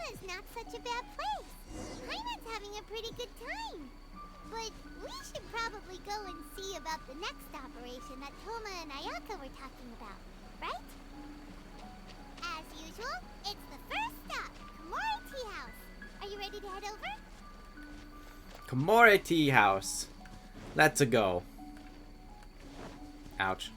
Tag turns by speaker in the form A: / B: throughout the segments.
A: Thoma's not such a bad place. Hyman's having a pretty good time. But we should probably go and see about the next operation that Thoma and Ayaka were talking about, right? As usual, it's the first stop, Komori Tea House. Are you ready to head over?
B: Komori Tea House. Let's go. Ouch.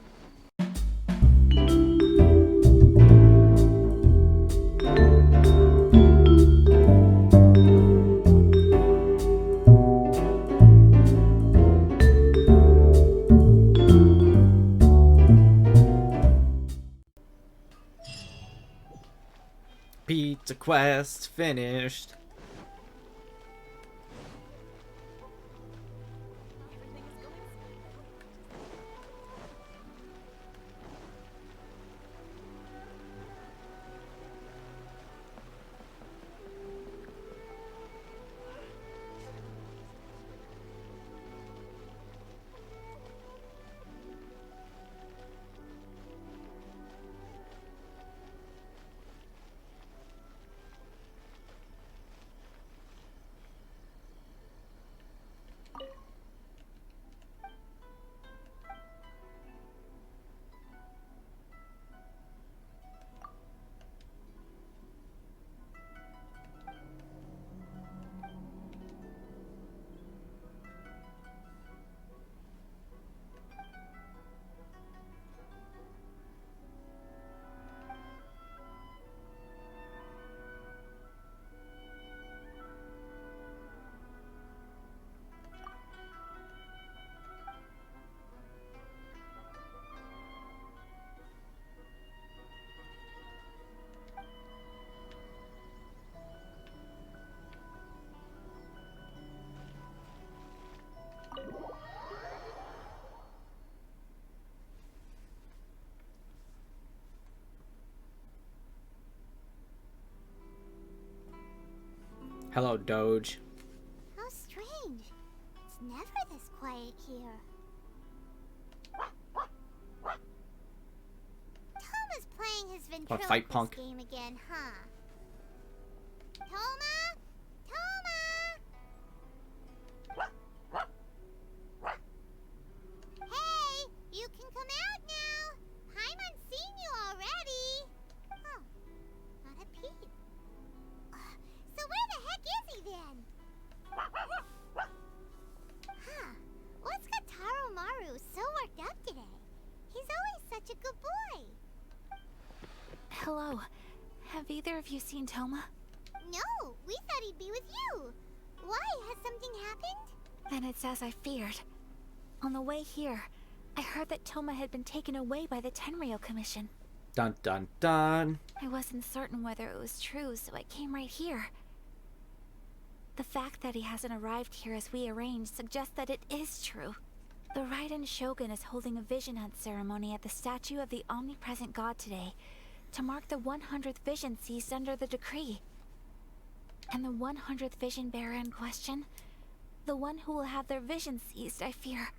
B: Pizza quest finished. Hello, Doge.
A: How strange. It's never this quiet here. Thoma's playing his ventriloquist game again, huh? Thoma? Thoma? Hey, you can come out now. Paimon's seen you already. Oh, not a peep. So where the heck is he then? Huh, what's got Taro Maru so worked up today? He's always such a good boy.
C: Hello. Have either of you seen Thoma?
A: No, we thought he'd be with you. Why? Has something happened?
C: Then it's as I feared. On the way here, I heard that Thoma had been taken away by the Tenryou Commission.
B: Dun dun dun.
C: I wasn't certain whether it was true, so I came right here. The fact that he hasn't arrived here as we arranged suggests that it is true. The Raiden Shogun is holding a vision hunt ceremony at the statue of the omnipresent god today to mark the 100th vision seized under the decree. And the 100th vision bearer in question, the one who will have their vision seized, I fear,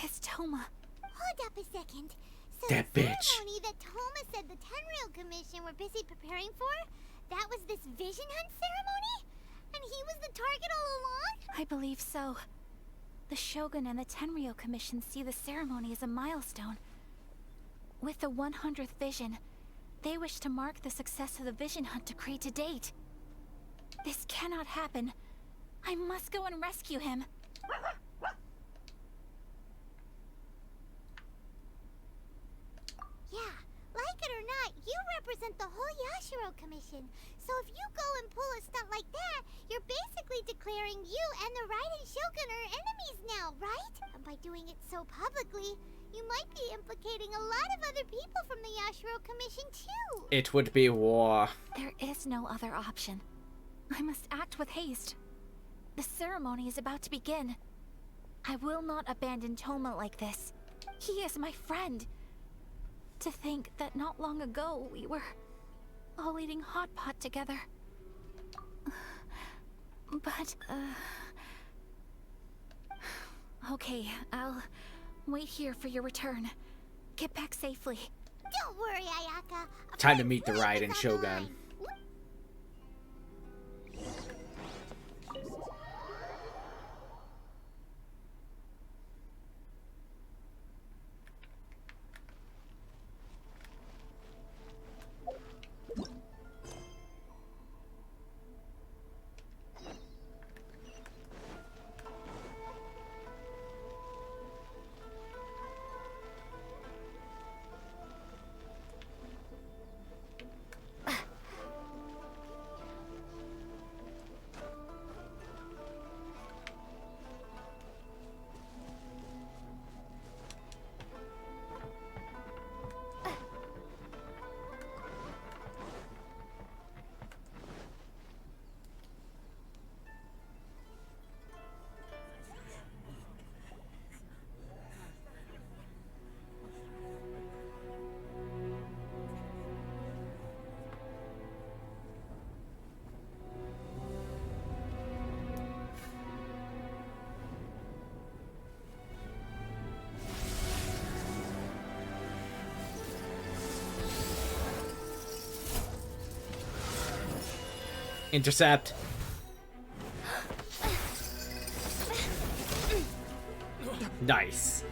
C: is Thoma.
A: Hold up a second. So
B: that
A: the
B: bitch.
A: ceremony that Thoma said the Tenryou Commission were busy preparing for, that was this vision hunt ceremony? And he was the target all along?
C: I believe so. The Shogun and the Tenryou Commission see the ceremony as a milestone. With the 100th vision, they wish to mark the success of the vision hunt decree to date. This cannot happen. I must go and rescue him.
A: Yeah, like it or not, you represent the whole Yashiro Commission. So if you go and pull a stunt like that, you're basically declaring you and the Raiden Shogun are enemies now, right? And by doing it so publicly, you might be implicating a lot of other people from the Yashiro Commission too.
B: It would be war.
C: There is no other option. I must act with haste. The ceremony is about to begin. I will not abandon Thoma like this. He is my friend. To think that not long ago we were all eating hot pot together. But, okay, I'll wait here for your return. Get back safely.
A: Don't worry, Ayaka.
B: Time to meet the Raiden Shogun. Intercept. Nice.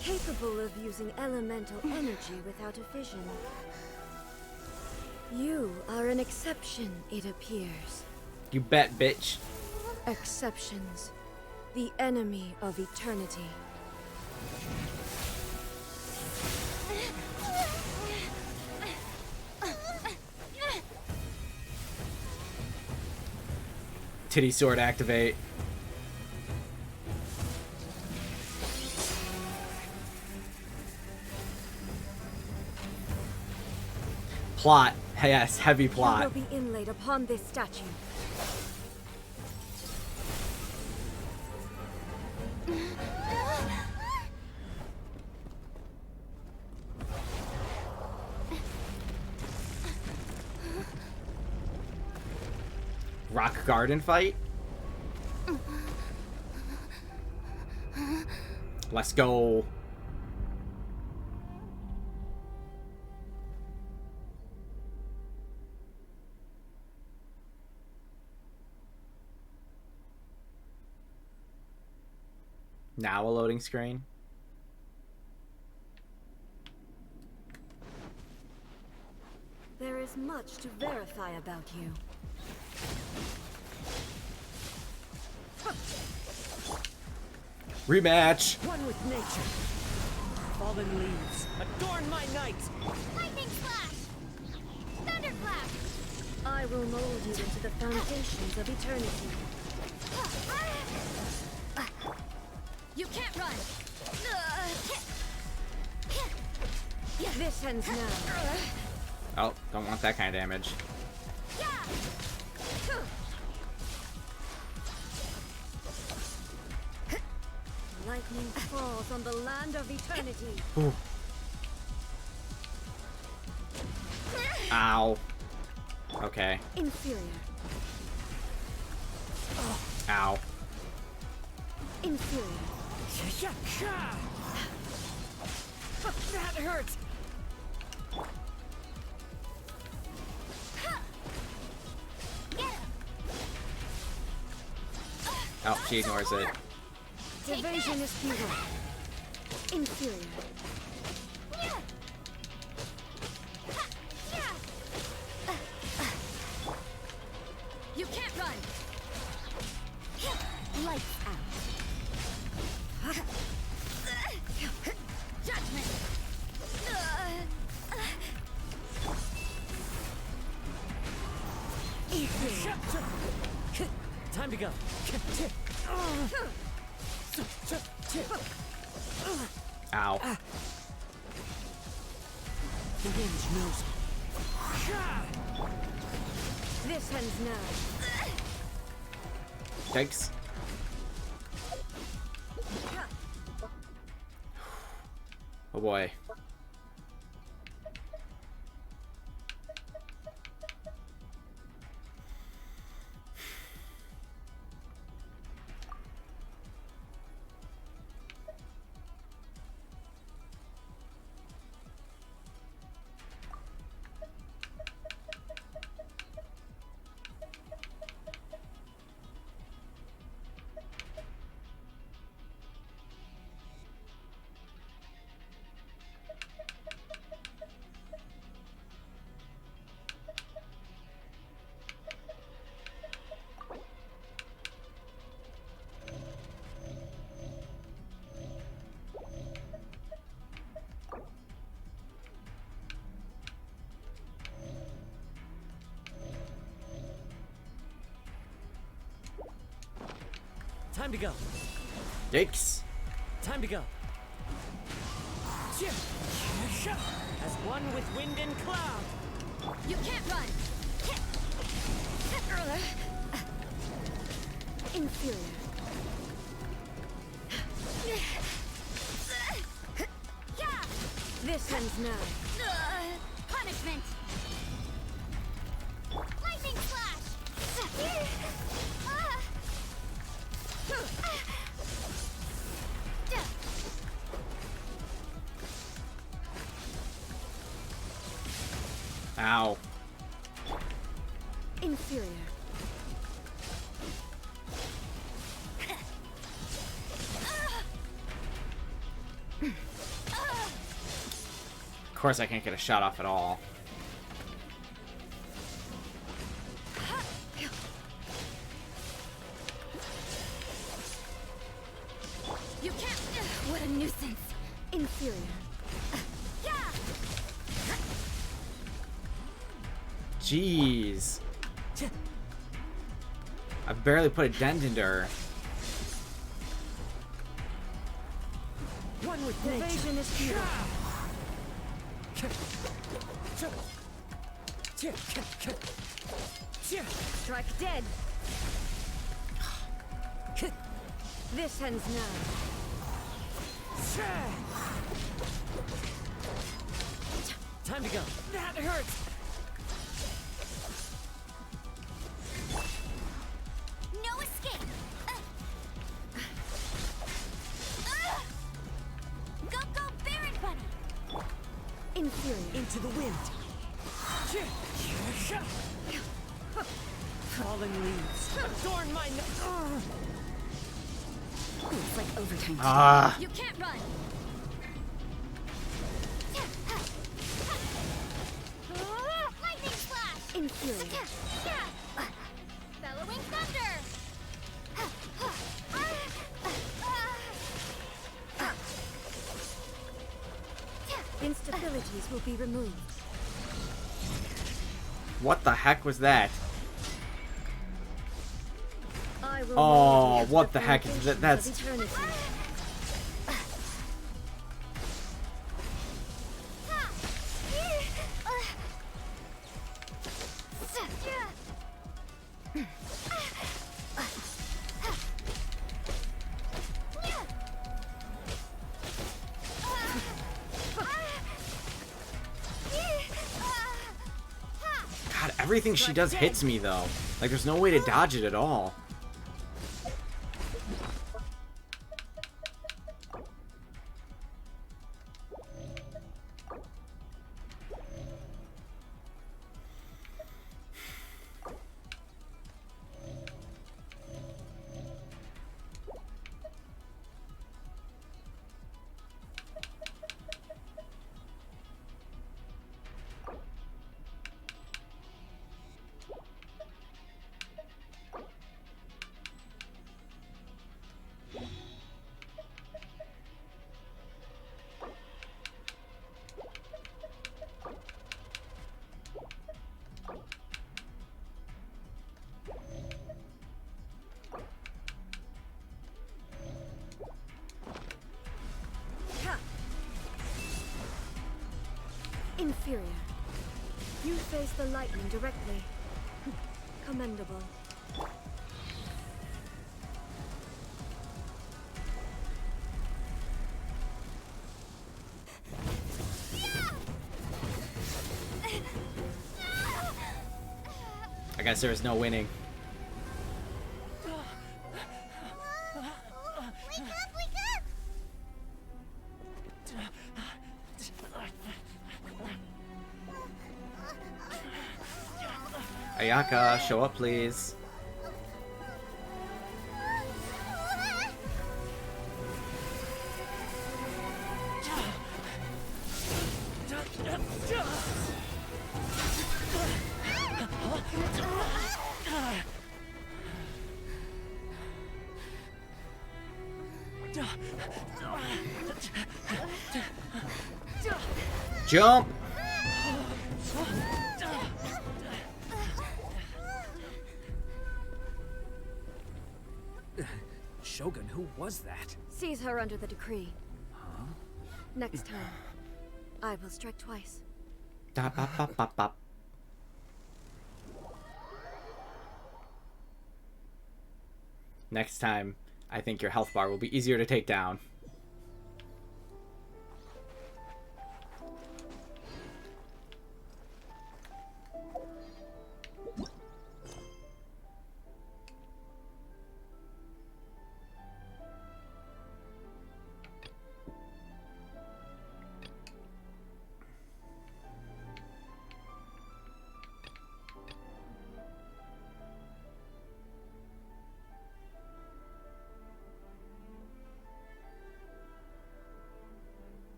D: Capable of using elemental energy without a fission. You are an exception, it appears.
B: You bet, bitch.
D: Exceptions. The enemy of eternity.
B: Titty sword activate. Plot. Yes, heavy
D: You
B: plot.
D: will be inlaid upon this statue.
B: Rock garden fight. Let's go. Now a loading screen.
D: There is much to verify about you.
B: Rematch.
E: One with nature. Fallen leaves, adorn my night.
A: Lightning flash! Thunderclap!
D: I will mold you into the foundations of eternity.
A: You can't run!
D: This ends now.
B: Oh, don't want that kind of damage.
D: Lightning falls on the land of eternity.
B: Ooh. Ow. Okay.
D: Inferior.
B: Ow.
D: Inferior.
E: That hurts.
B: Oh, she ignores it.
D: Evasion is futile. Inferior.
A: You can't run!
D: Lights out.
A: Judgment!
E: Time to go.
B: Ow.
E: The wind knows.
D: This ends now.
B: Thanks. Oh boy.
E: Time to go.
B: Yikes.
E: Time to go. As one with wind and cloud.
A: You can't run!
D: Inferior. This ends now.
A: Punishment! Lightning flash!
B: Ow.
D: Inferior.
B: Of course I can't get a shot off at all.
C: You can't. What a nuisance.
D: Inferior.
B: Jeez. I barely put a dent into her.
E: One with
D: Evasion is futile. Strike dead. This ends now.
E: Time to go. That hurts.
C: No escape. Go, Baron Bunny.
D: Inferior.
E: Into the wind. Fallen leaves. Adorn my
D: It's like overtime.
B: Ah.
C: You can't run. Lightning flash.
D: Inferior.
C: Bellowing thunder.
D: Instabilities will be removed.
B: What the heck was that?
D: I will
B: Oh,
D: mold you
B: what
D: to
B: the heck is that?
D: foundations
B: That's...
D: of eternity.
B: God, everything she does hits me, though. Like, there's no way to dodge it at all.
D: Inferior. You face the lightning directly. Commendable.
B: I guess there is no winning.
A: Wake up, wake up!
B: Ayaka, show up, please. Jump!
E: Shogun, who was that?
D: Seize her under the decree. Huh? Next time, I will strike twice.
B: Da, bop, bop, bop, bop. Next time, I think your health bar will be easier to take down.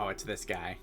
B: Oh, it's this guy.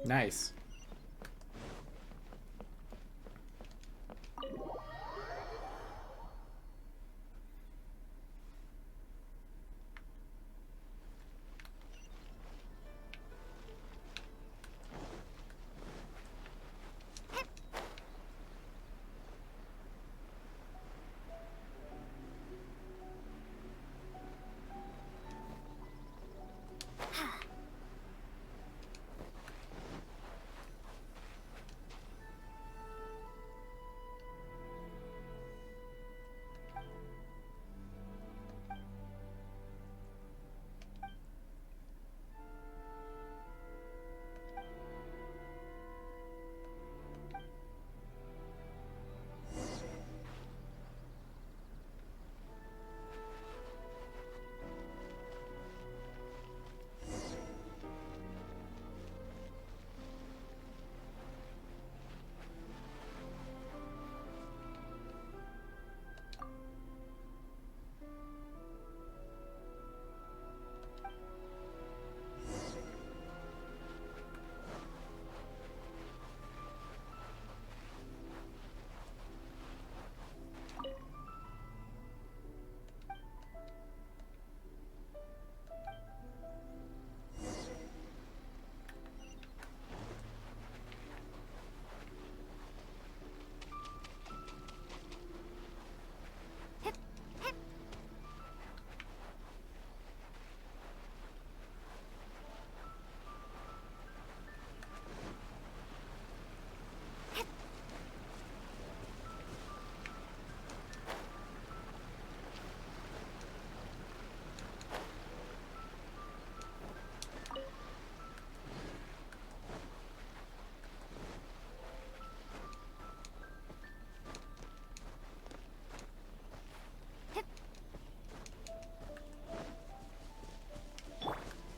B: Nice.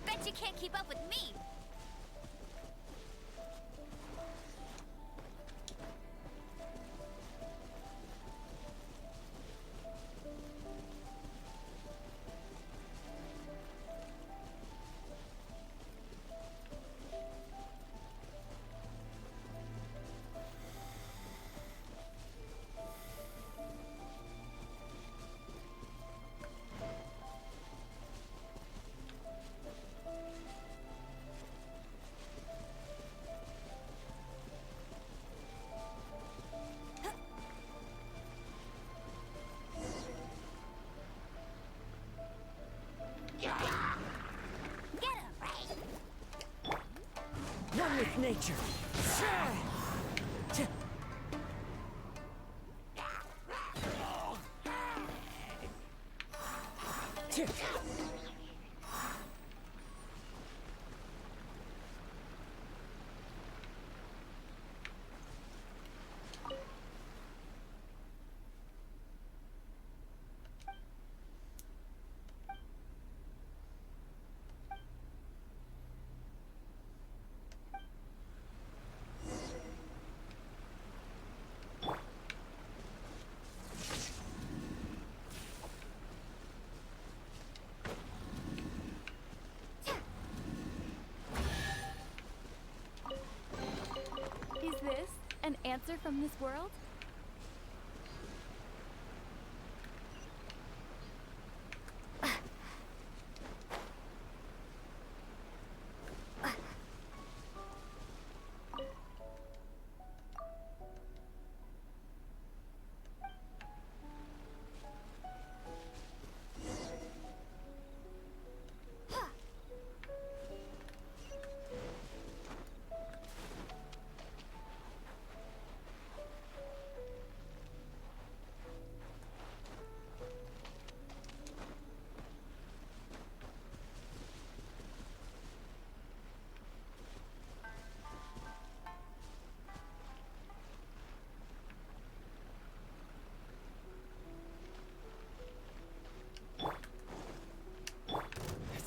C: Bet you can't keep up with me!
E: One with nature.
C: answer from this world?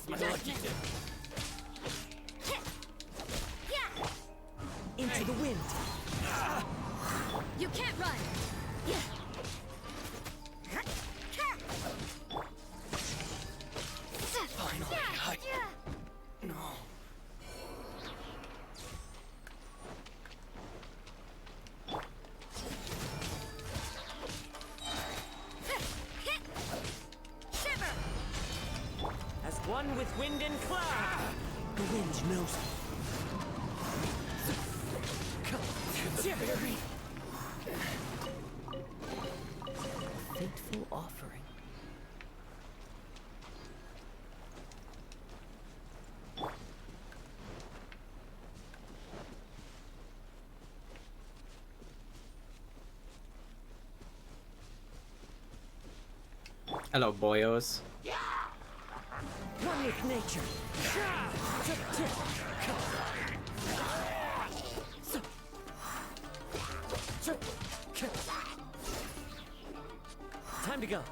E: My lucky dip. Into the wind.
D: You can't run!
E: Finally, No.
D: Shiver!
E: As one with wind and cloud. The wind knows me. Come to the berry. A fateful offering.
B: Hello, boyos.
E: One with nature. Time to go.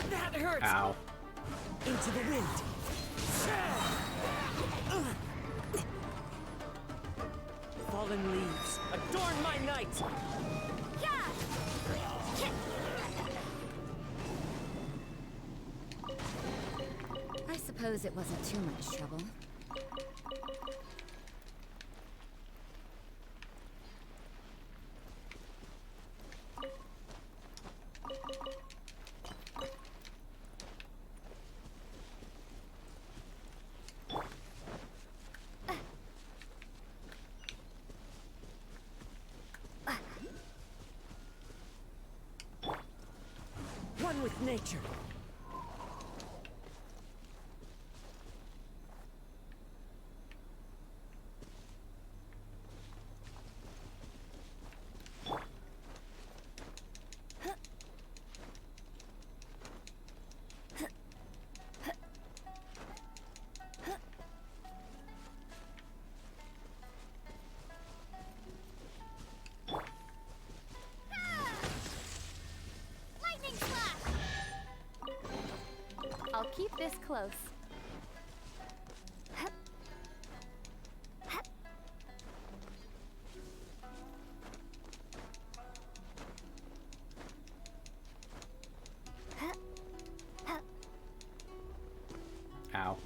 E: That hurts.
B: Ow.
E: Into the wind. Fallen leaves, adorn my night.
D: I suppose it wasn't too much trouble.
E: One with nature.
A: Lightning slash!
C: I'll keep this close.
B: Ow.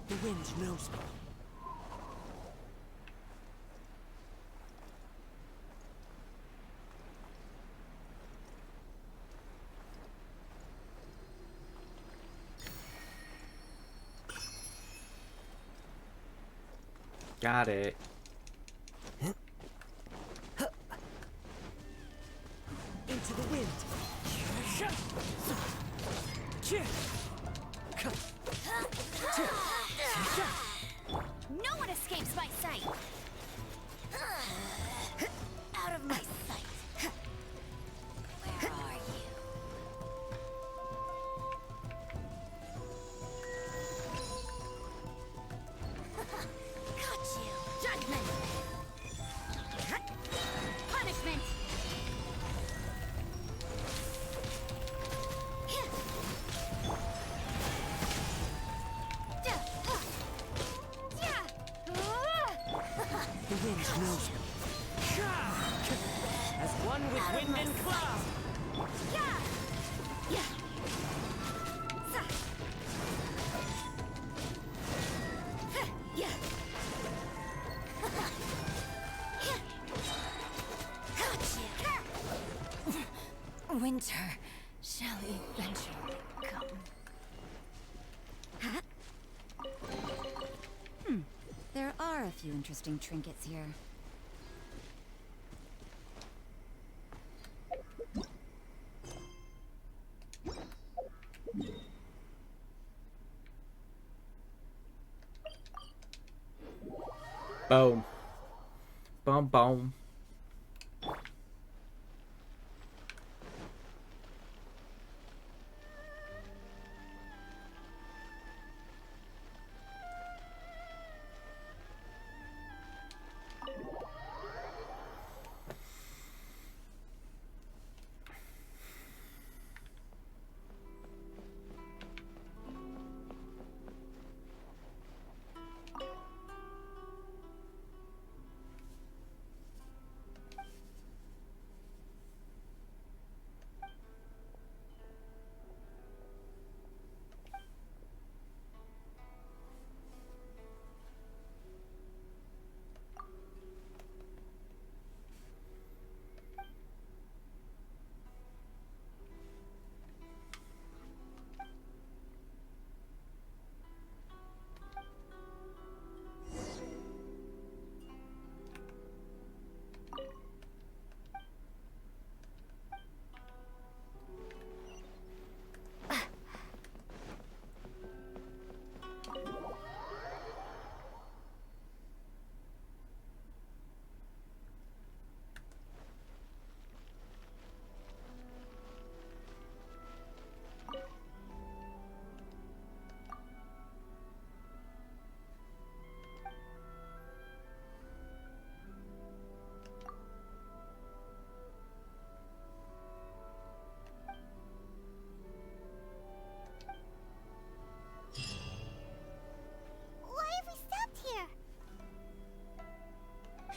E: The wind knows me.
B: Got it.
E: Into the wind.
C: No one escapes my sight! Out of my sight! Where are you? Got you! Judgment! Punishment!
E: The wind knows me. As one with wind and cloud.
C: Winter shall eventually come.
F: There are a few interesting trinkets here.
B: Boom. Boom, boom.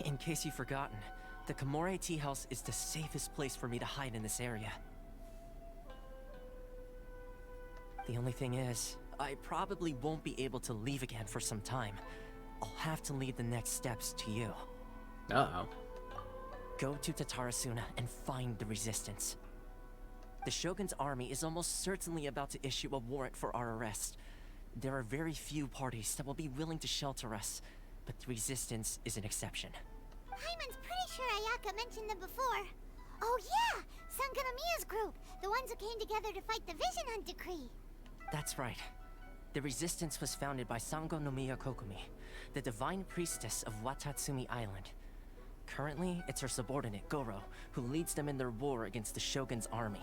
E: In case you've forgotten, the Komore Tea House is the safest place for me to hide in this area. The only thing is, I probably won't be able to leave again for some time. I'll have to leave the next steps to you.
B: Uh-oh.
E: Go to Tatarasuna and find the resistance. The Shogun's army is almost certainly about to issue a warrant for our arrest. There are very few parties that will be willing to shelter us, but the resistance is an exception.
A: Hyman's pretty sure Ayaka mentioned them before. Oh yeah! Sangonomiya's group! The ones who came together to fight the Vision Hunt Decree!
E: That's right. The resistance was founded by Sangonomiya Kokomi, the divine priestess of Watatsumi Island. Currently, it's her subordinate, Goro, who leads them in their war against the Shogun's army.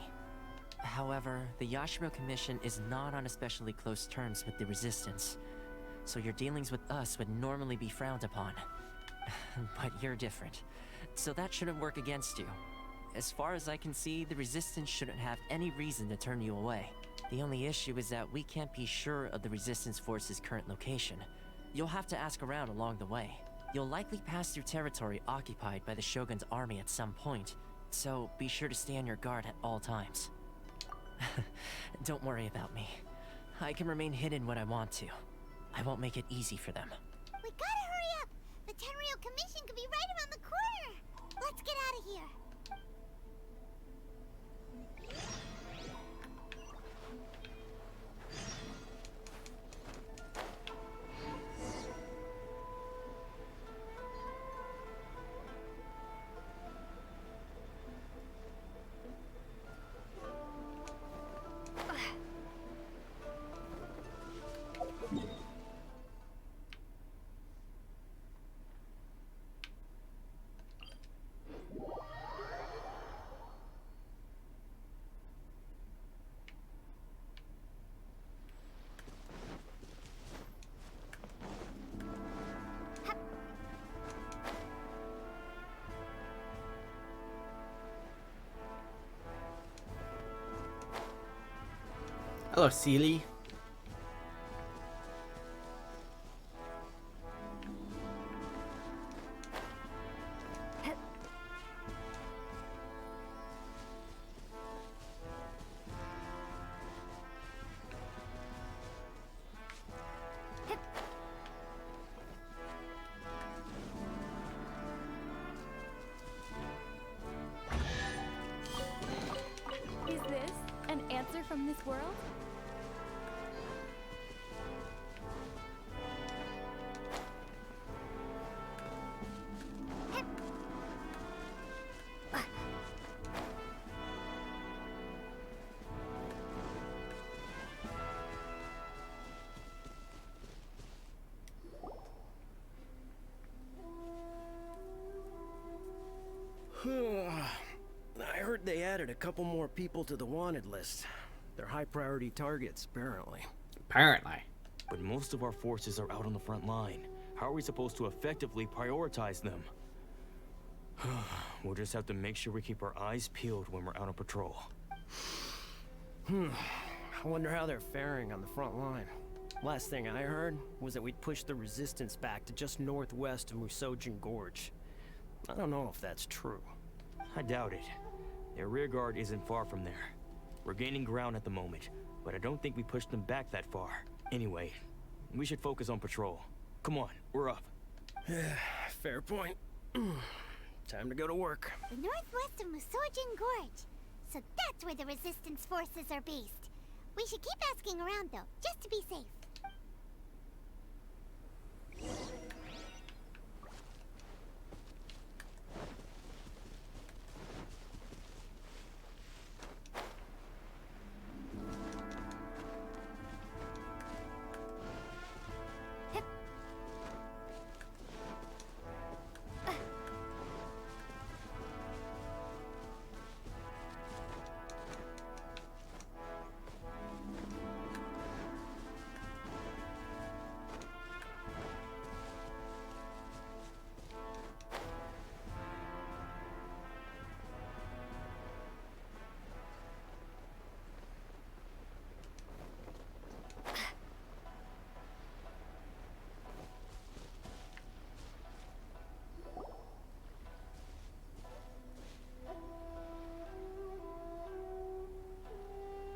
E: However, the Yashiro Commission is not on especially close terms with the resistance, so your dealings with us would normally be frowned upon. But you're different, so that shouldn't work against you. As far as I can see, the resistance shouldn't have any reason to turn you away. The only issue is that we can't be sure of the resistance force's current location. You'll have to ask around along the way. You'll likely pass through territory occupied by the Shogun's army at some point, so be sure to stay on your guard at all times. Don't worry about me. I can remain hidden when I want to. I won't make it easy for them.
A: We gotta hurry up! The Tenryou Commission could be right around the corner! Let's get out of here!
B: Hello, Seely.
C: Is this an answer from this world?
G: I heard they added a couple more people to the wanted list. They're high priority targets, apparently.
B: Apparently.
H: But most of our forces are out on the front line. How are we supposed to effectively prioritize them? We'll just have to make sure we keep our eyes peeled when we're out on patrol.
G: I wonder how they're faring on the front line. Last thing I heard was that we'd pushed the resistance back to just northwest of Musojin Gorge. I don't know if that's true.
H: I doubt it. Their rear guard isn't far from there. We're gaining ground at the moment, but I don't think we pushed them back that far. Anyway, we should focus on patrol. Come on, we're up.
G: Fair point. Time to go to work.
A: The northwest of Musojin Gorge. So that's where the resistance forces are based. We should keep asking around though, just to be safe.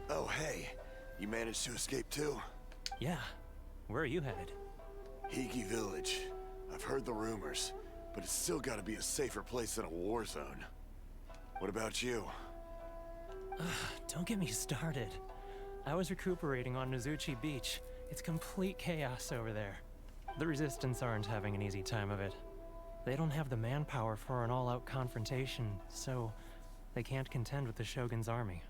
I: Oh, hey. You managed to escape too?
J: Yeah. Where are you headed?
I: Higi Village. I've heard the rumors, but it's still gotta be a safer place than a war zone. What about you?
J: Don't get me started. I was recuperating on Nozuchi Beach. It's complete chaos over there. The Resistance aren't having an easy time of it. They don't have the manpower for an all-out confrontation, so they can't contend with the Shogun's army.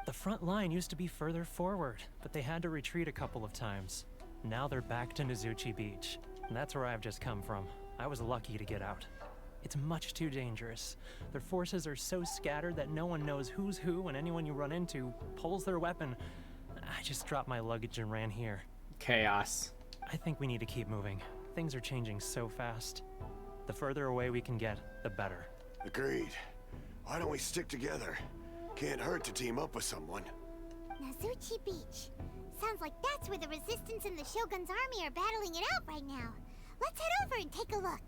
J: The front line used to be further forward, but they had to retreat a couple of times. Now they're back to Nozuchi Beach, and that's where I've just come from. I was lucky to get out. It's much too dangerous. Their forces are so scattered that no one knows who's who, and anyone you run into pulls their weapon. I just dropped my luggage and ran here.
B: Chaos.
J: I think we need to keep moving. Things are changing so fast. The further away we can get, the better.
I: Agreed. Why don't we stick together? Can't hurt to team up with someone.
A: Nozuchi Beach. Sounds like that's where the Resistance and the Shogun's army are battling it out right now. Let's head over and take a look.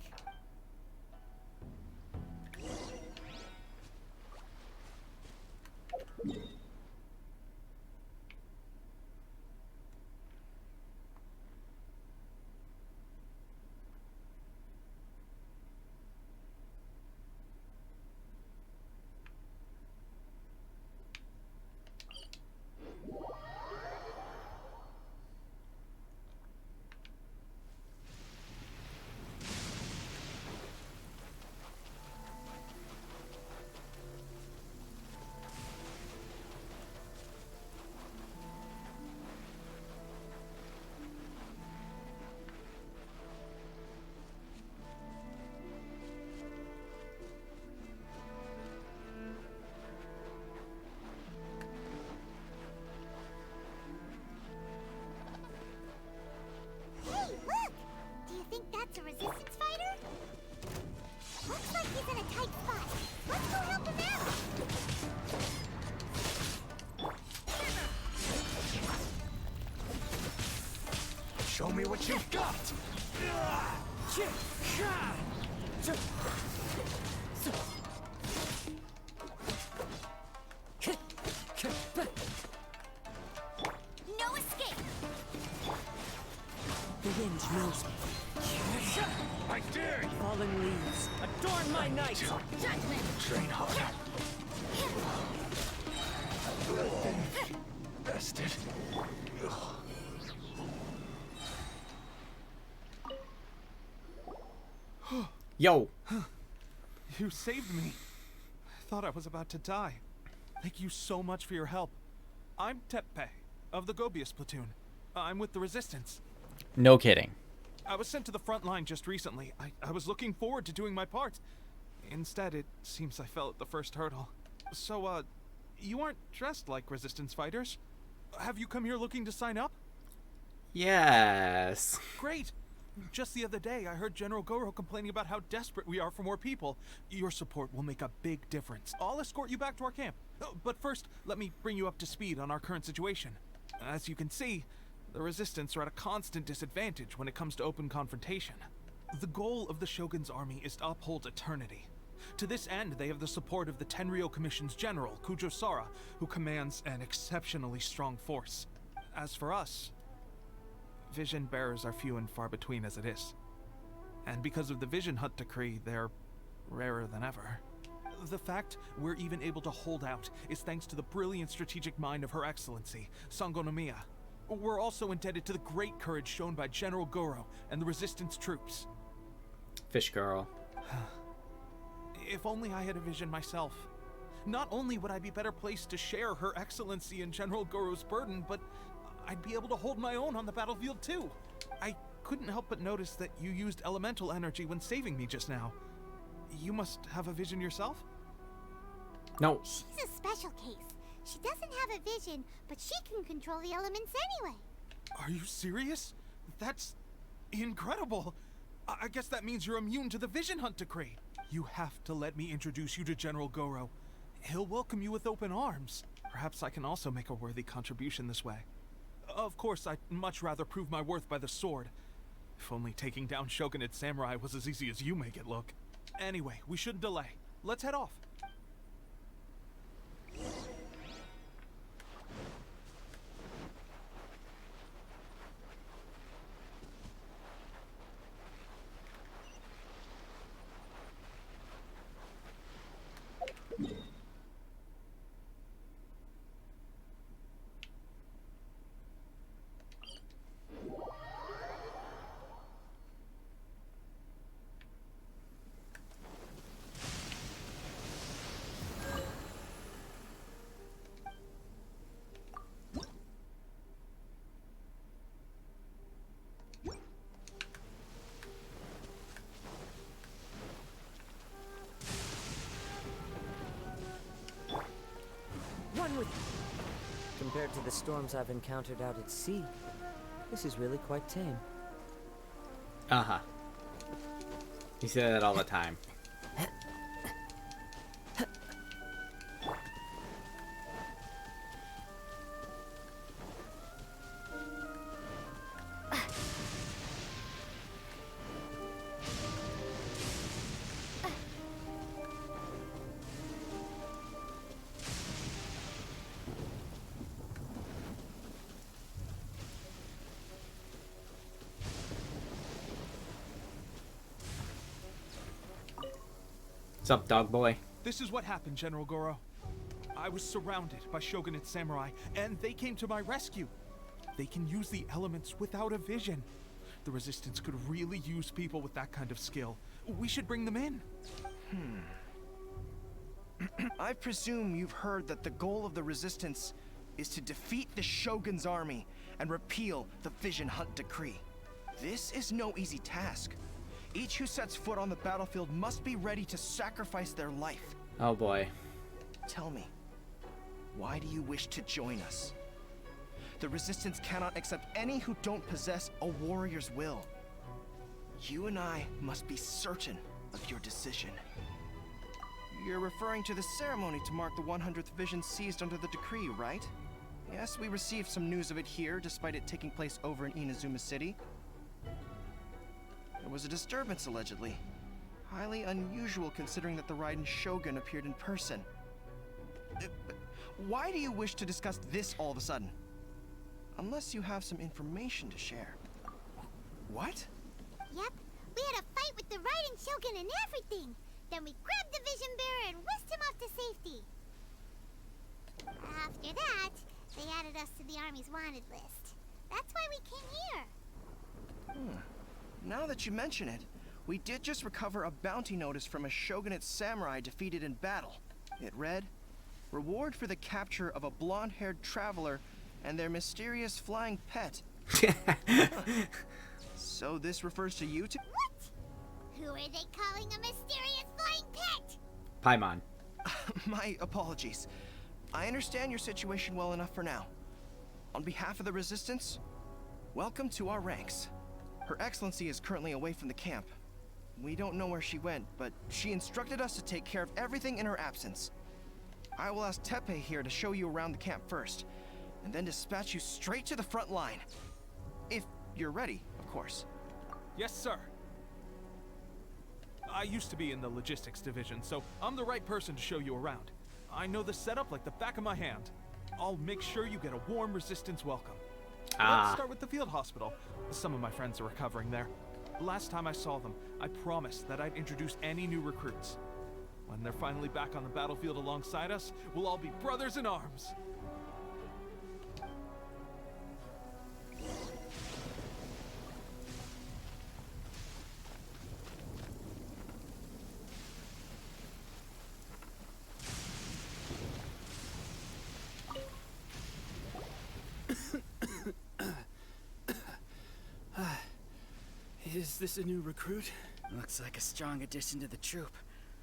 K: Show me what you've got!
A: No escape!
G: The wind knows me.
K: I dare you!
G: Fallen leaves, adorn my night!
A: Judgment!
K: Train hard. Bested.
B: Yo.
L: You saved me. I thought I was about to die. Thank you so much for your help. I'm Teppe, of the Gobius platoon. I'm with the Resistance.
B: No kidding.
L: I was sent to the front line just recently. I was looking forward to doing my part. Instead, it seems I fell at the first hurdle. So, you aren't dressed like Resistance fighters. Have you come here looking to sign up?
B: Yes.
L: Great! Just the other day, I heard General Goro complaining about how desperate we are for more people. Your support will make a big difference. I'll escort you back to our camp. But first, let me bring you up to speed on our current situation. As you can see, the Resistance are at a constant disadvantage when it comes to open confrontation. The goal of the Shogun's army is to uphold eternity. To this end, they have the support of the Tenryou Commission's general, Kujo Sara, who commands an exceptionally strong force. As for us, vision bearers are few and far between as it is. And because of the Vision Hut decree, they're rarer than ever. The fact we're even able to hold out is thanks to the brilliant strategic mind of Her Excellency, Sango no Miya. We're also indebted to the great courage shown by General Goro and the Resistance troops.
B: Fish girl.
L: If only I had a vision myself. Not only would I be better placed to share Her Excellency and General Goro's burden, but I'd be able to hold my own on the battlefield too. I couldn't help but notice that you used elemental energy when saving me just now. You must have a vision yourself?
B: No.
A: She's a special case. She doesn't have a vision, but she can control the elements anyway.
L: Are you serious? That's incredible. I guess that means you're immune to the Vision Hunt decree. You have to let me introduce you to General Goro. He'll welcome you with open arms. Perhaps I can also make a worthy contribution this way. Of course, I'd much rather prove my worth by the sword. If only taking down Shogunate samurai was as easy as you make it look. Anyway, we shouldn't delay. Let's head off.
G: Run with you. Compared to the storms I've encountered out at sea, this is really quite tame.
B: Uh-huh. You say that all the time. What's up, dog boy?
L: This is what happened, General Goro. I was surrounded by Shogunate samurai, and they came to my rescue. They can use the elements without a vision. The Resistance could really use people with that kind of skill. We should bring them in.
M: I presume you've heard that the goal of the Resistance is to defeat the Shogun's army and repeal the Vision Hunt decree. This is no easy task. Each who sets foot on the battlefield must be ready to sacrifice their life.
B: Oh boy.
M: Tell me, why do you wish to join us? The Resistance cannot accept any who don't possess a warrior's will. You and I must be certain of your decision. You're referring to the ceremony to mark the 100th vision seized under the decree, right? Yes, we received some news of it here, despite it taking place over in Inazuma City. There was a disturbance, allegedly. Highly unusual considering that the Raiden Shogun appeared in person. Why do you wish to discuss this all of a sudden? Unless you have some information to share. What?
A: Yep, we had a fight with the Raiden Shogun and everything. Then we grabbed the Vision Bearer and whisked him off to safety. After that, they added us to the Army's wanted list. That's why we came here.
M: Now that you mention it, we did just recover a bounty notice from a shogunate samurai defeated in battle. It read, "Reward for the capture of a blonde-haired traveler and their mysterious flying pet." So this refers to you two?
A: What? Who are they calling a mysterious flying pet?
B: Paimon.
M: My apologies. I understand your situation well enough for now. On behalf of the Resistance, welcome to our ranks. Her Excellency is currently away from the camp. We don't know where she went, but she instructed us to take care of everything in her absence. I will ask Teppei here to show you around the camp first, and then dispatch you straight to the front line. If you're ready, of course.
L: Yes, sir. I used to be in the logistics division, so I'm the right person to show you around. I know the setup like the back of my hand. I'll make sure you get a warm Resistance welcome. Let's start with the field hospital. Some of my friends are recovering there. Last time I saw them, I promised that I'd introduce any new recruits. When they're finally back on the battlefield alongside us, we'll all be brothers in arms.
N: Is this a new recruit?
O: Looks like a strong addition to the troop.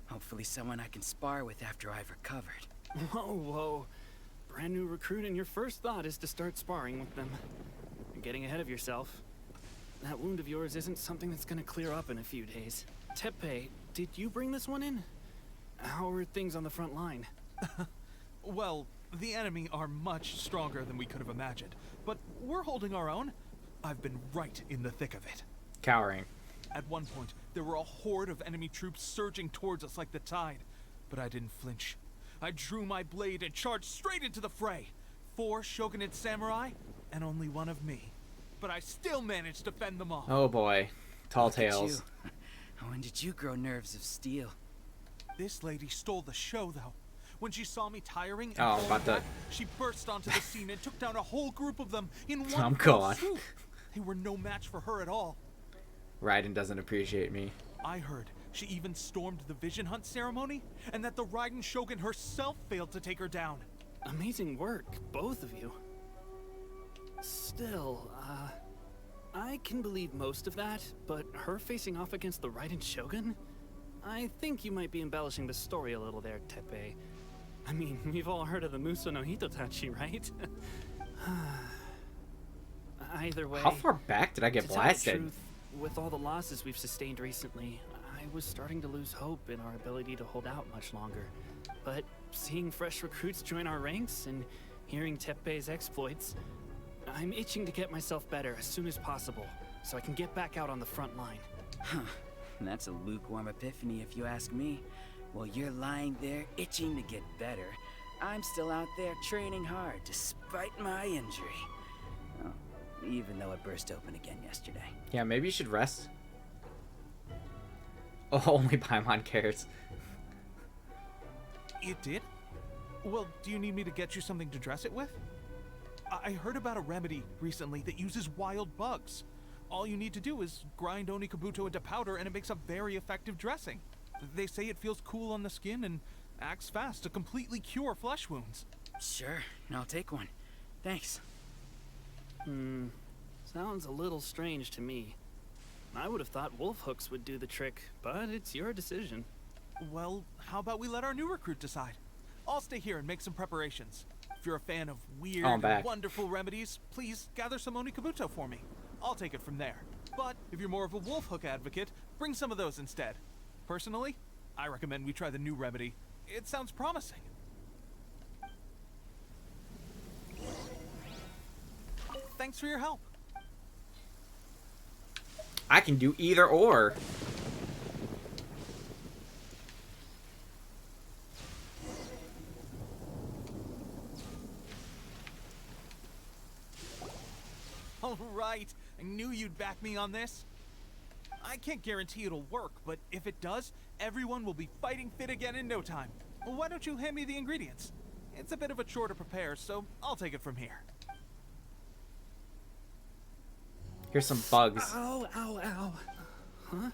O: Hopefully someone I can spar with after I've recovered.
N: Whoa. Brand new recruit and your first thought is to start sparring with them. You're getting ahead of yourself. That wound of yours isn't something that's gonna clear up in a few days. Teppei, did you bring this one in? How are things on the front line?
L: Well, the enemy are much stronger than we could have imagined, but we're holding our own. I've been right in the thick of it.
B: Cowering.
L: At one point, there were a horde of enemy troops surging towards us like the tide, but I didn't flinch. I drew my blade and charged straight into the fray. 4 shogunate samurai, and only one of me. But I still managed to fend them off.
B: Oh boy. Tall tales.
O: When did you grow nerves of steel?
L: This lady stole the show, though. When she saw me tiring and
B: Oh, about that.
L: she burst onto the scene and took down a whole group of them in one
B: I'm
L: fell
B: gone.
L: swoop. They were no match for her at all.
B: Raiden doesn't appreciate me.
L: I heard she even stormed the Vision Hunt ceremony, and that the Raiden Shogun herself failed to take her down.
N: Amazing work, both of you. Still, I can believe most of that, but her facing off against the Raiden Shogun? I think you might be embellishing the story a little there, Teppei. I mean, we've all heard of the Muso no Hitotachi, right? Either way...
B: How far back did I get blasted?
N: To tell the truth, with all the losses we've sustained recently, I was starting to lose hope in our ability to hold out much longer. But seeing fresh recruits join our ranks and hearing Teppei's exploits, I'm itching to get myself better as soon as possible, so I can get back out on the front line.
O: Huh. That's a lukewarm epiphany if you ask me. While you're lying there itching to get better, I'm still out there training hard despite my injury. Oh, even though it burst open again yesterday.
B: Yeah, maybe you should rest. Oh, only Paimon cares.
L: It did? Well, do you need me to get you something to dress it with? I heard about a remedy recently that uses wild bugs. All you need to do is grind Onikabuto into powder and it makes a very effective dressing. They say it feels cool on the skin and acts fast to completely cure flesh wounds.
O: Sure, I'll take one. Thanks.
N: Sounds a little strange to me. I would have thought wolf hooks would do the trick, but it's your decision.
L: Well, how about we let our new recruit decide? I'll stay here and make some preparations. If you're a fan of weird, and wonderful remedies, please gather some Onikabuto for me. I'll take it from there. But if you're more of a wolf hook advocate, bring some of those instead. Personally, I recommend we try the new remedy. It sounds promising. Thanks for your help.
B: I can do either or.
L: All right, I knew you'd back me on this. I can't guarantee it'll work, but if it does, everyone will be fighting fit again in no time. Why don't you hand me the ingredients? It's a bit of a chore to prepare, so I'll take it from here.
B: Here's some bugs.
N: Ow, ow, ow. Huh?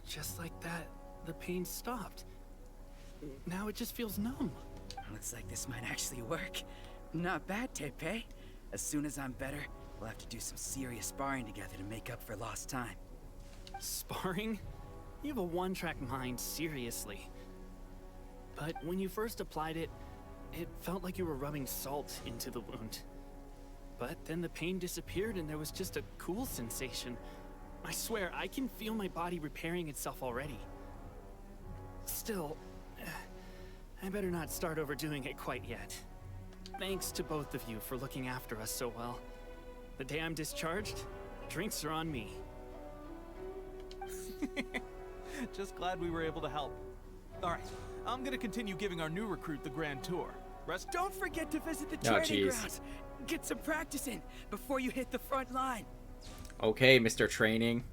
N: Just like that, the pain stopped. Now it just feels numb.
O: Looks like this might actually work. Not bad, Tepe. As soon as I'm better, we'll have to do some serious sparring together to make up for lost time.
N: Sparring? You have a one-track mind, seriously. But when you first applied it, it felt like you were rubbing salt into the wound. But then the pain disappeared and there was just a cool sensation. I swear, I can feel my body repairing itself already. Still, I better not start overdoing it quite yet. Thanks to both of you for looking after us so well. The day I'm discharged, drinks are on me.
L: Just glad we were able to help. All right, I'm gonna continue giving our new recruit the grand tour.
O: Don't forget to visit the training grounds. Get some practice in before you hit the front line.
B: Okay, Mr. Training.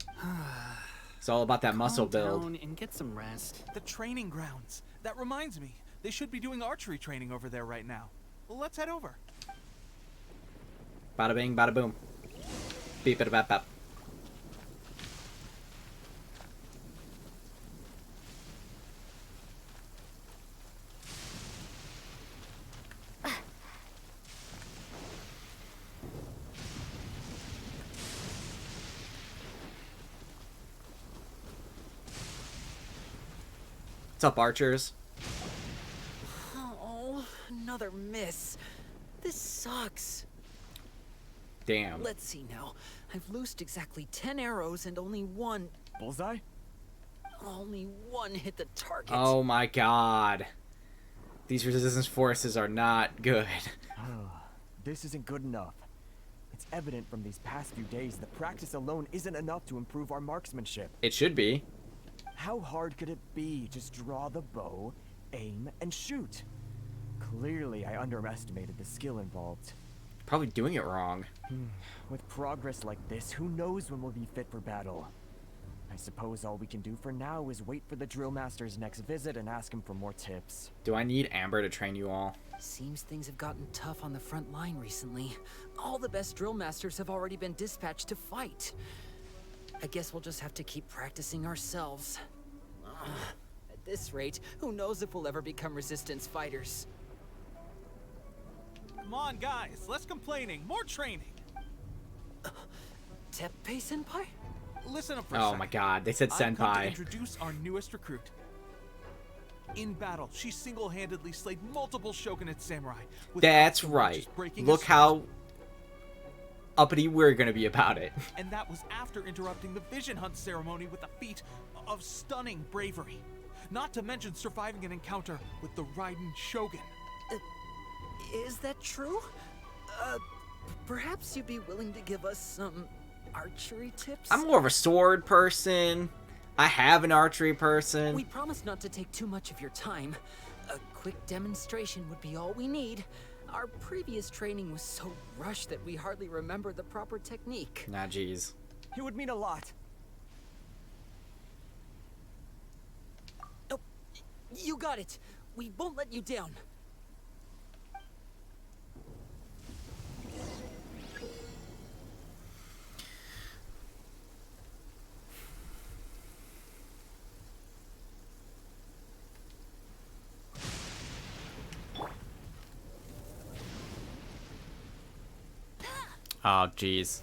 B: It's all about that muscle build.
N: Calm down and get some rest.
L: The training grounds. That reminds me, they should be doing archery training over there right now. Let's head over.
B: Bada bing, bada boom. Beep it bap bap. What's up, archers?
P: Oh, another miss. This sucks.
B: Damn.
P: Let's see now. I've loosed exactly 10 arrows and only one...
Q: Bullseye?
P: Only one hit the target.
B: Oh my god. These resistance forces are not good.
Q: This isn't good enough. It's evident from these past few days that practice alone isn't enough to improve our marksmanship.
B: It should be.
Q: How hard could it be? Just draw the bow, aim, and shoot. Clearly, I underestimated the skill involved.
B: Probably doing it wrong.
Q: With progress like this, who knows when we'll be fit for battle? I suppose all we can do for now is wait for the drill master's next visit and ask him for more tips.
B: Do I need Amber to train you all?
P: Seems things have gotten tough on the front line recently. All the best drill masters have already been dispatched to fight. I guess we'll just have to keep practicing ourselves. At this rate, who knows if we'll ever become resistance fighters.
L: Come on, guys, less complaining, more training.
P: Teppei-senpai?
L: Listen up for a
B: Oh
L: second.
B: my god, they said
L: I've come to
B: senpai.
L: introduce our newest recruit. In battle, she single-handedly slayed multiple shogunate samurai.
B: That's right. Look how uppity we're gonna be about it.
L: And that was after interrupting the vision hunt ceremony with a feat of stunning bravery. Not to mention surviving an encounter with the Raiden Shogun.
P: Is that true? Perhaps you'd be willing to give us some archery tips?
B: I'm more of a sword person. I have an archery person.
P: We promise not to take too much of your time. A quick demonstration would be all we need. Our previous training was so rushed that we hardly remember the proper technique.
B: Nah, jeez.
Q: It would mean a lot.
P: Oh, you got it. We won't let you down.
B: Oh, jeez.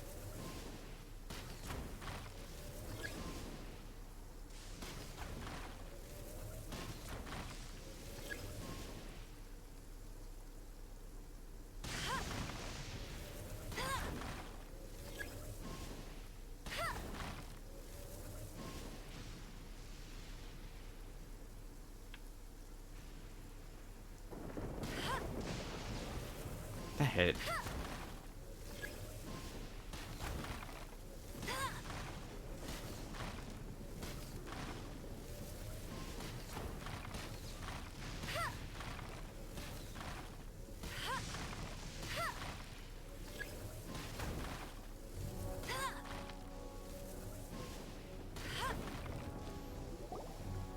B: That hit.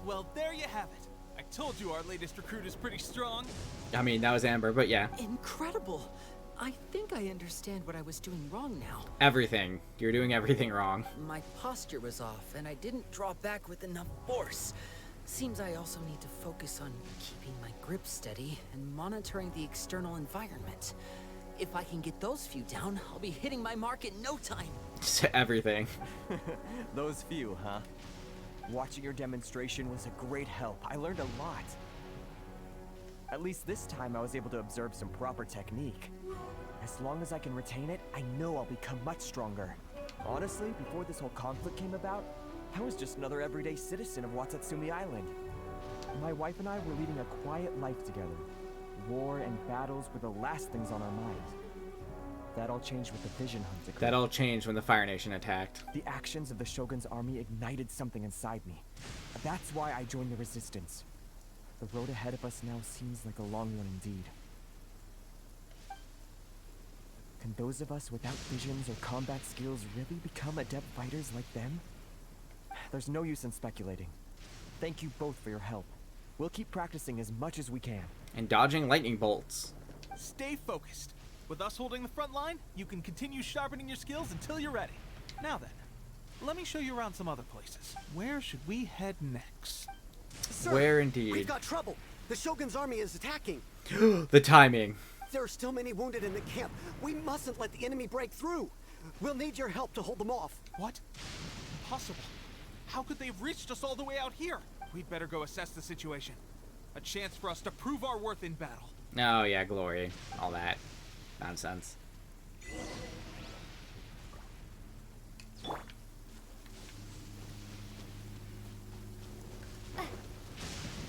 L: Well, there you have it. I told you our latest recruit is pretty strong.
B: I mean, that was Amber, but yeah.
P: Incredible. I think I understand what I was doing wrong now.
B: Everything. You're doing everything wrong.
P: My posture was off, and I didn't draw back with enough force. Seems I also need to focus on keeping my grip steady and monitoring the external environment. If I can get those few down, I'll be hitting my mark in no time.
B: Everything.
Q: Those few, huh? Watching your demonstration was a great help. I learned a lot. At least this time I was able to observe some proper technique. As long as I can retain it, I know I'll become much stronger. Honestly, before this whole conflict came about, I was just another everyday citizen of Watatsumi Island. My wife and I were leading a quiet life together. War and battles were the last things on our minds. That all changed with the Vision Hunt decree.
B: That all changed when the Fire Nation attacked.
Q: The actions of the Shogun's army ignited something inside me. That's why I joined the resistance. The road ahead of us now seems like a long one indeed. Can those of us without visions or combat skills really become adept fighters like them? There's no use in speculating. Thank you both for your help. We'll keep practicing as much as we can.
B: And dodging lightning bolts.
L: Stay focused. With us holding the front line, you can continue sharpening your skills until you're ready. Now then, let me show you around some other places. Where should we head next?
R: Sir,
B: where indeed?
R: We've got trouble. The Shogun's army is attacking.
B: The timing.
R: There are still many wounded in the camp. We mustn't let the enemy break through. We'll need your help to hold them off.
L: What? Impossible. How could they have reached us all the way out here? We'd better go assess the situation. A chance for us to prove our worth in battle.
B: Oh yeah, glory. All that nonsense.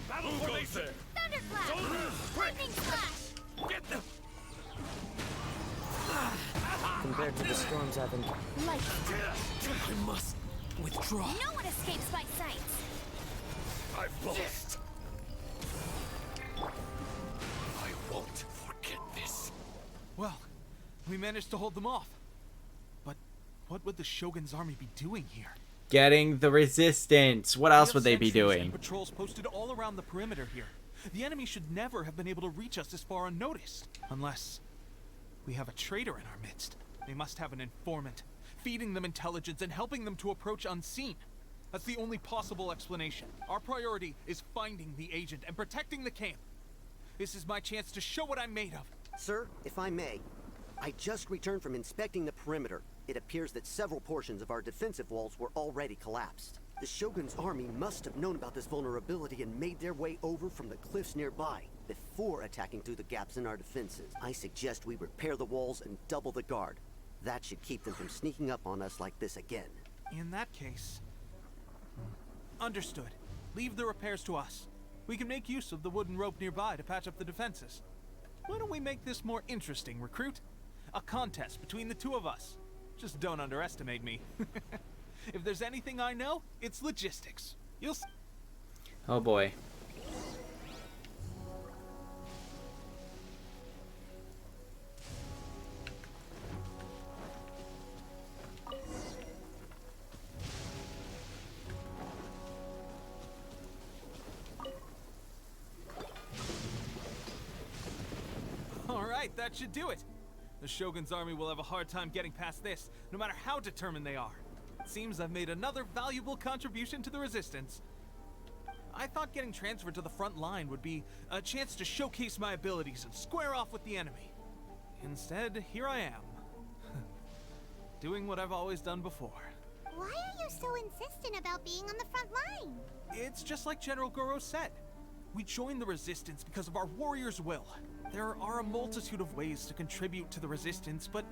K: Battle formation!
A: Thunderclap! Lightning slash!
K: Get them!
G: Compared to the storms I've been...
A: Light.
G: I must withdraw.
C: No one escapes my sight.
K: I've lost. I won't forget this.
L: Well, we managed to hold them off. But what would the Shogun's army be doing here?
B: Getting the resistance. What else would they be doing?
L: And patrols posted all around the perimeter here. The enemy should never have been able to reach us this far unnoticed. Unless we have a traitor in our midst. They must have an informant, feeding them intelligence and helping them to approach unseen. That's the only possible explanation. Our priority is finding the agent and protecting the camp. This is my chance to show what I'm made of.
R: Sir, if I may, I just returned from inspecting the perimeter. It appears that several portions of our defensive walls were already collapsed. The Shogun's army must have known about this vulnerability and made their way over from the cliffs nearby before attacking through the gaps in our defenses. I suggest we repair the walls and double the guard. That should keep them from sneaking up on us like this again.
L: In that case... Understood. Leave the repairs to us. We can make use of the wooden rope nearby to patch up the defenses. Why don't we make this more interesting, recruit? A contest between the two of us. Just don't underestimate me. If there's anything I know, it's logistics. You'll see.
B: Oh boy.
L: Alright, that should do it. The Shogun's army will have a hard time getting past this, no matter how determined they are. It seems I've made another valuable contribution to the resistance. I thought getting transferred to the front line would be a chance to showcase my abilities and square off with the enemy. Instead, here I am. Doing what I've always done before.
A: Why are you so insistent about being on the front line?
L: It's just like General Goro said. We joined the resistance because of our warrior's will. There are a multitude of ways to contribute to the resistance, but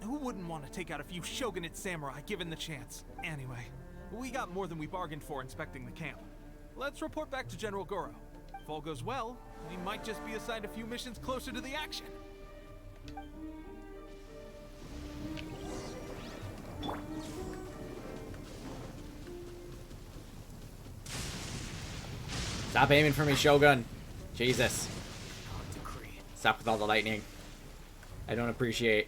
L: who wouldn't want to take out a few shogunate samurai given the chance? Anyway, we got more than we bargained for inspecting the camp. Let's report back to General Goro. If all goes well, we might just be assigned a few missions closer to the action.
B: Stop aiming for me, Shogun. Jesus. Stop with all the lightning. I don't appreciate.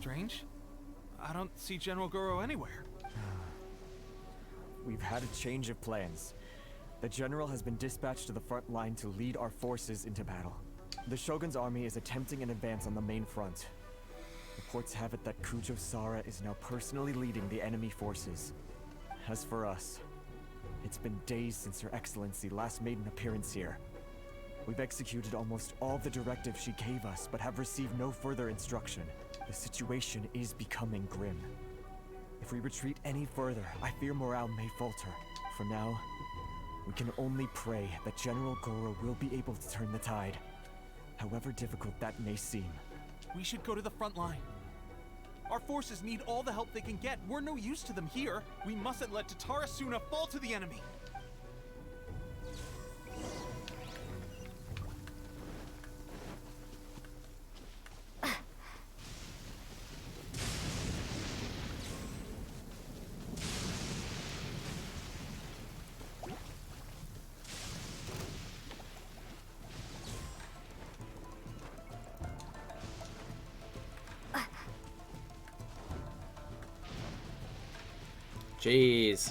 L: strange. I don't see General Goro anywhere.
Q: We've had a change of plans. The General has been dispatched to the front line to lead our forces into battle. The Shogun's army is attempting an advance on the main front. Reports have it that Kujo Sara is now personally leading the enemy forces. As for us, it's been days since Her Excellency last made an appearance here. We've executed almost all the directives she gave us, but have received no further instruction. The situation is becoming grim. If we retreat any further, I fear morale may falter. For now, we can only pray that General Goro will be able to turn the tide, however difficult that may seem.
L: We should go to the front line. Our forces need all the help they can get. We're no use to them here. We mustn't let Tatara Suna fall to the enemy.
B: Jeez.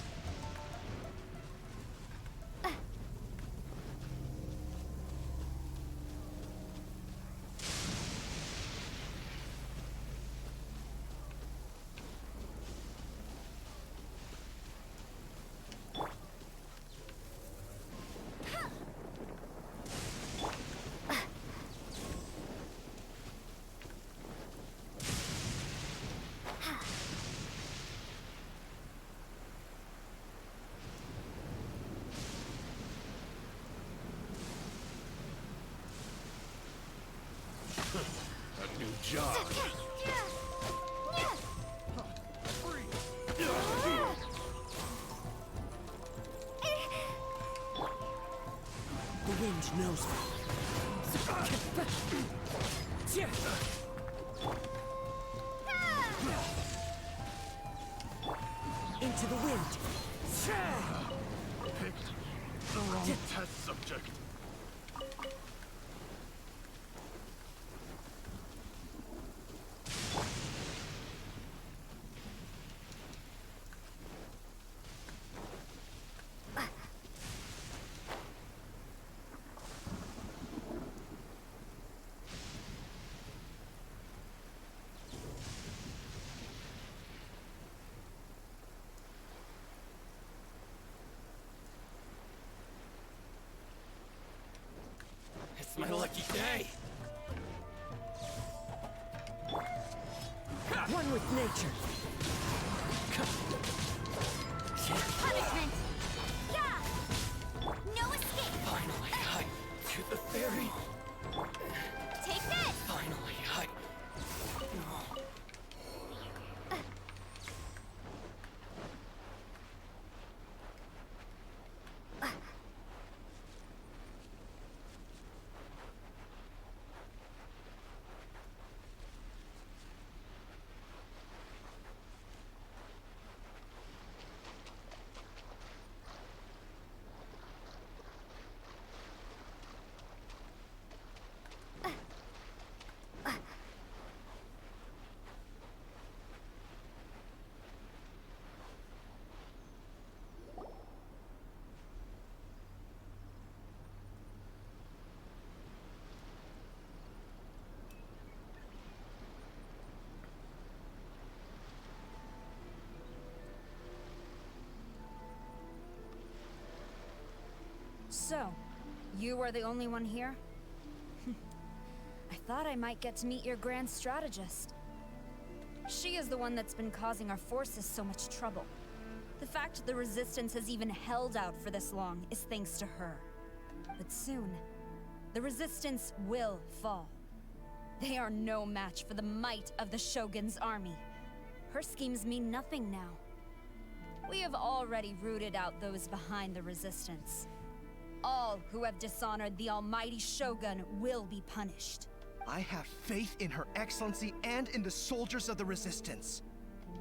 K: A new job.
G: The wind knows me. Into the wind.
K: Picked the wrong test subject. It's my lucky day.
G: One with nature.
A: Punishment! Yeah! No escape!
K: Finally, I to the ferry.
A: Take this!
K: Finally, I.
F: So, you are the only one here? I thought I might get to meet your grand strategist. She is the one that's been causing our forces so much trouble. The fact the Resistance has even held out for this long is thanks to her. But soon, the Resistance will fall. They are no match for the might of the Shogun's army. Her schemes mean nothing now. We have already rooted out those behind the Resistance. All who have dishonored the almighty Shogun will be punished.
M: I have faith in Her Excellency and in the soldiers of the Resistance.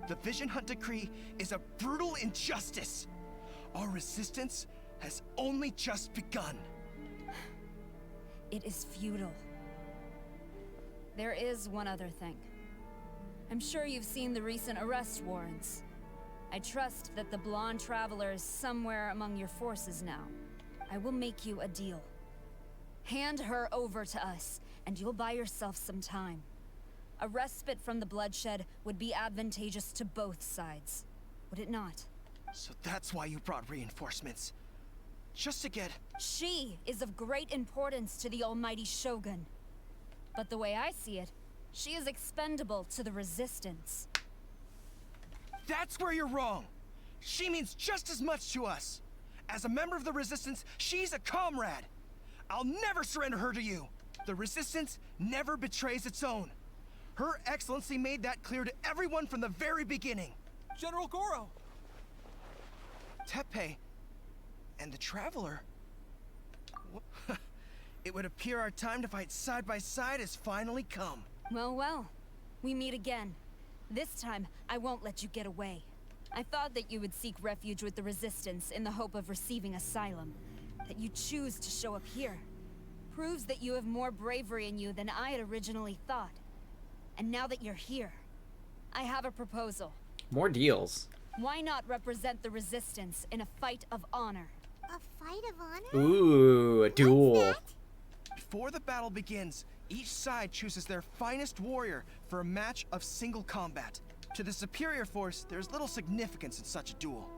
M: The Vision Hunt Decree is a brutal injustice. Our resistance has only just begun.
F: It is futile. There is one other thing. I'm sure you've seen the recent arrest warrants. I trust that the blonde traveler is somewhere among your forces now. I will make you a deal. Hand her over to us, and you'll buy yourself some time. A respite from the bloodshed would be advantageous to both sides, would it not?
M: So that's why you brought reinforcements. Just to get...
F: She is of great importance to the almighty Shogun. But the way I see it, she is expendable to the Resistance.
M: That's where you're wrong. She means just as much to us. As a member of the Resistance, she's a comrade. I'll never surrender her to you. The Resistance never betrays its own. Her Excellency made that clear to everyone from the very beginning.
L: General Goro!
M: Teppei and the Traveler. It would appear our time to fight side by side has finally come.
F: Well, well. We meet again. This time, I won't let you get away. I thought that you would seek refuge with the Resistance in the hope of receiving asylum. That you choose to show up here proves that you have more bravery in you than I had originally thought. And now that you're here, I have a proposal.
B: More deals.
F: Why not represent the Resistance in a fight of honor?
A: A fight of honor?
B: Ooh, a duel.
M: Before the battle begins, each side chooses their finest warrior for a match of single combat. To the superior force, there's little significance in such a duel.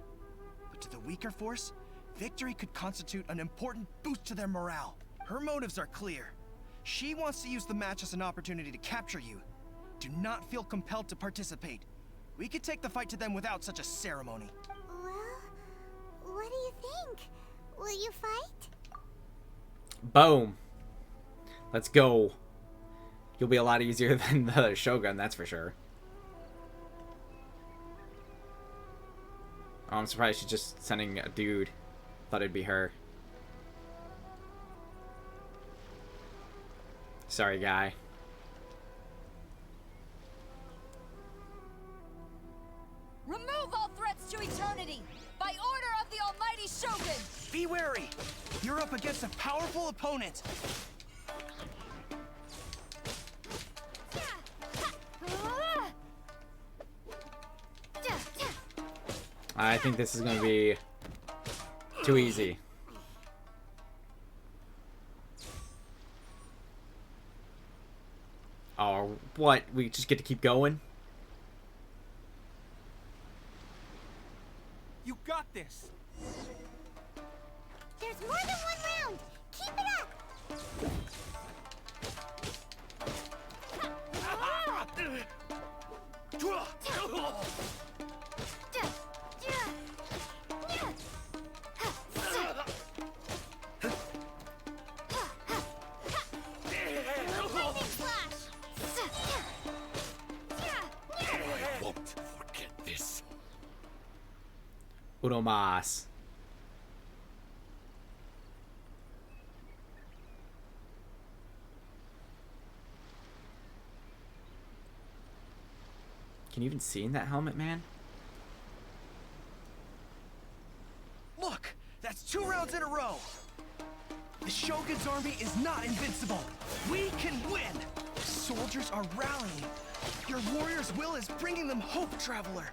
M: But to the weaker force, victory could constitute an important boost to their morale. Her motives are clear. She wants to use the match as an opportunity to capture you. Do not feel compelled to participate. We could take the fight to them without such a ceremony.
A: Well, what do you think? Will you fight?
B: Boom. Let's go. You'll be a lot easier than the Shogun, that's for sure. Oh, I'm surprised she's just sending a dude. Thought it'd be her. Sorry, guy.
F: Remove all threats to eternity! By order of the almighty Shogun!
M: Be wary! You're up against a powerful opponent!
B: I think this is going to be too easy. Oh, what? We just get to keep going?
L: You got this!
A: There's more than one round! Keep it up!
K: I won't forget this.
B: Uno mas. Can you even see in that helmet, man?
M: Look! That's 2 rounds in a row! The Shogun's army is not invincible! We can win! Soldiers are rallying! Your warrior's will is bringing them hope, Traveler!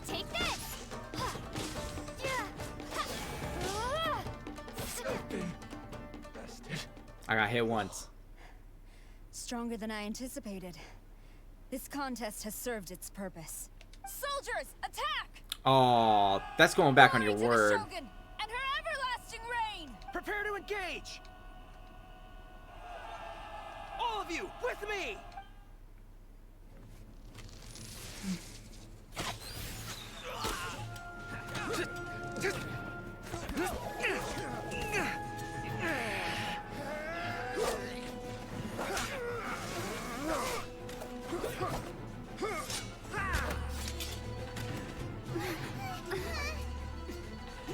A: Take this!
B: I got hit once.
F: Stronger than I anticipated. This contest has served its purpose. Soldiers, attack!
B: Oh, that's going back on your
F: Glory to the
B: word.
F: Shogun and her everlasting reign!
M: Prepare to engage! All of you, with me!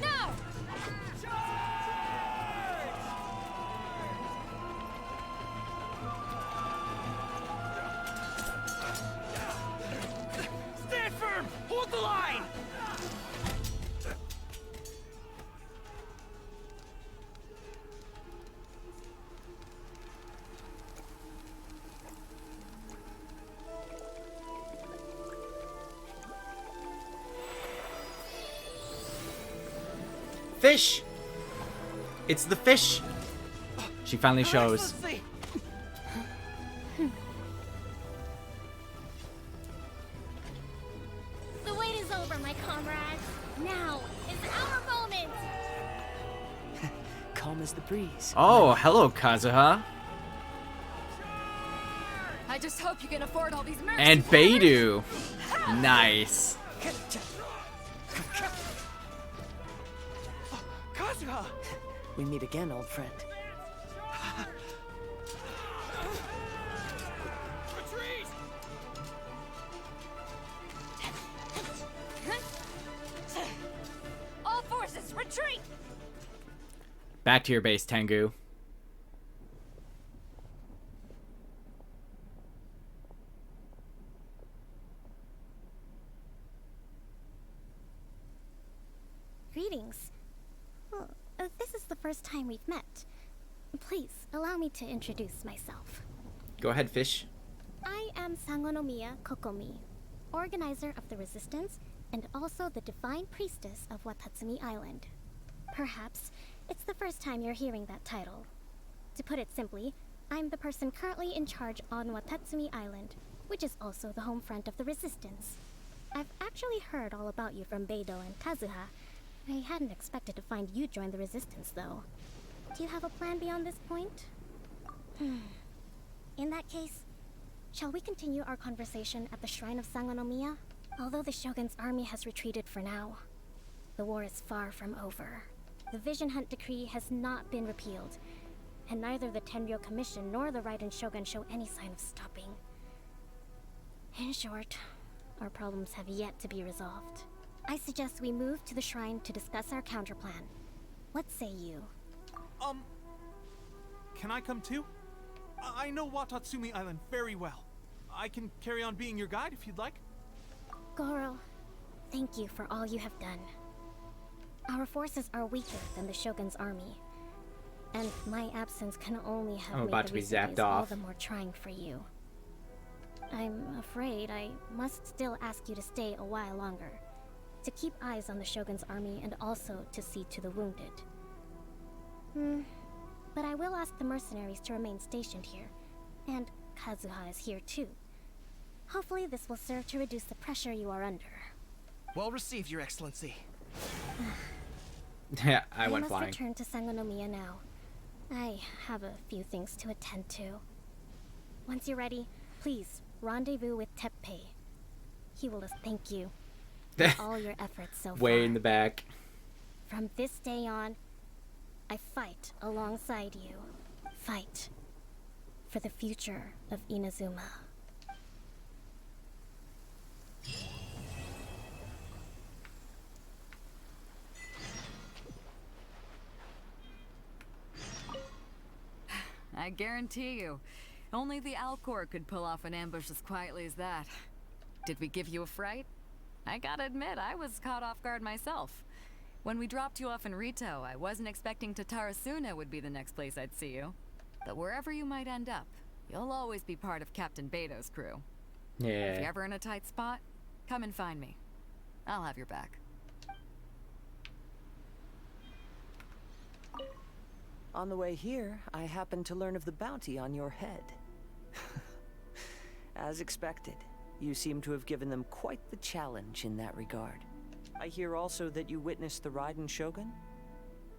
F: Now!
G: the line!
B: Fish! It's the fish! She finally shows.
A: The wait is over, my comrades. Now is our moment.
E: Calm as the breeze.
B: Oh, hello, Kazuha.
F: I just hope you can afford all these mercs.
B: And Beidou. Nice.
E: Kazuha! We meet again, old friend.
F: All forces, retreat!
B: Back to your base, Tengu.
A: Greetings. Well, this is the first time we've met. Please, allow me to introduce myself.
B: Go ahead, fish.
A: I am Sangonomiya Kokomi, organizer of the Resistance and also the Divine Priestess of Watatsumi Island. Perhaps it's the first time you're hearing that title. To put it simply, I'm the person currently in charge on Watatsumi Island, which is also the home front of the Resistance. I've actually heard all about you from Beidou and Kazuha. I hadn't expected to find you join the Resistance, though. Do you have a plan beyond this point? In that case, shall we continue our conversation at the Shrine of Sangonomiya? Although the Shogun's army has retreated for now, the war is far from over. The Vision Hunt Decree has not been repealed, and neither the Tenryo Commission nor the Raiden Shogun show any sign of stopping. In short, our problems have yet to be resolved. I suggest we move to the shrine to discuss our counterplan. What say you?
L: Can I come too? I know Watatsumi Island very well. I can carry on being your guide if you'd like.
A: Goro, thank you for all you have done. Our forces are weaker than the Shogun's army, and my absence can only have
B: I'm
A: made
B: about
A: the
B: to be
A: recent
B: zapped
A: days all
B: off.
A: the more trying for you. I'm afraid I must still ask you to stay a while longer, to keep eyes on the Shogun's army and also to see to the wounded. But I will ask the mercenaries to remain stationed here, and Kazuha is here too. Hopefully this will serve to reduce the pressure you are under.
M: Well received, Your Excellency.
B: Yeah, I went
A: must
B: flying.
A: return to Sangonomiya now. I have a few things to attend to. Once you're ready, please rendezvous with Teppei. He will thank you for all your efforts so far.
B: Way in the back.
A: From this day on, I fight alongside you. Fight for the future of Inazuma.
S: I guarantee you, only the Alcor could pull off an ambush as quietly as that. Did we give you a fright? I gotta admit, I was caught off guard myself. When we dropped you off in Rito, I wasn't expecting Tatarasuna would be the next place I'd see you. But wherever you might end up, you'll always be part of Captain Beidou's crew. If you're
B: Yeah.
S: ever in a tight spot, come and find me. I'll have your back.
E: On the way here, I happened to learn of the bounty on your head. As expected, you seem to have given them quite the challenge in that regard. I hear also that you witnessed the Raiden Shogun?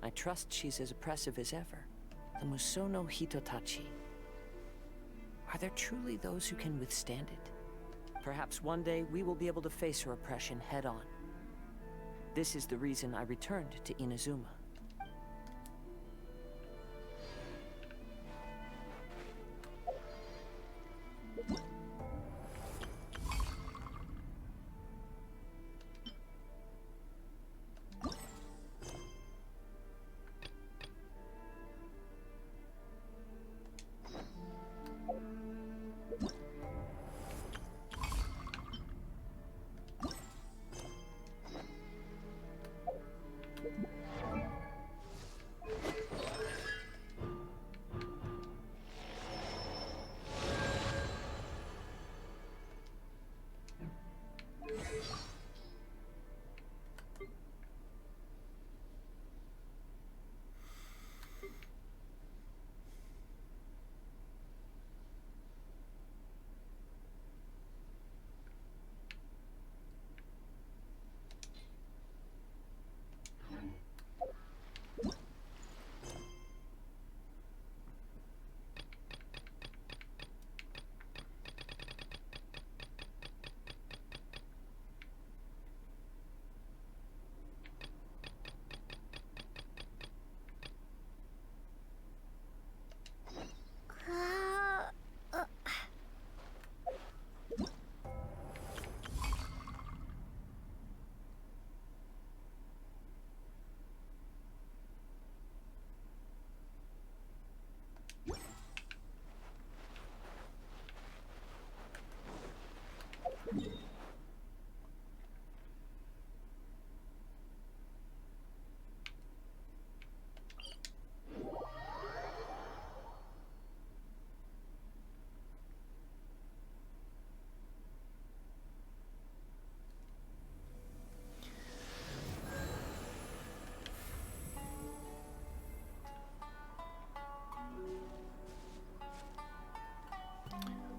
E: I trust she's as oppressive as ever. The Musono Hitotachi. Are there truly those who can withstand it? Perhaps one day we will be able to face her oppression head-on. This is the reason I returned to Inazuma.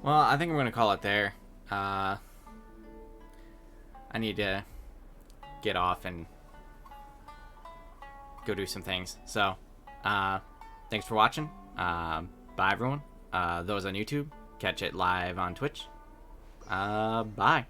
B: Well, I think I'm going to call it there. I need to get off and go do some things. So, thanks for watching. Bye, everyone. Those on YouTube, catch it live on Twitch. Bye.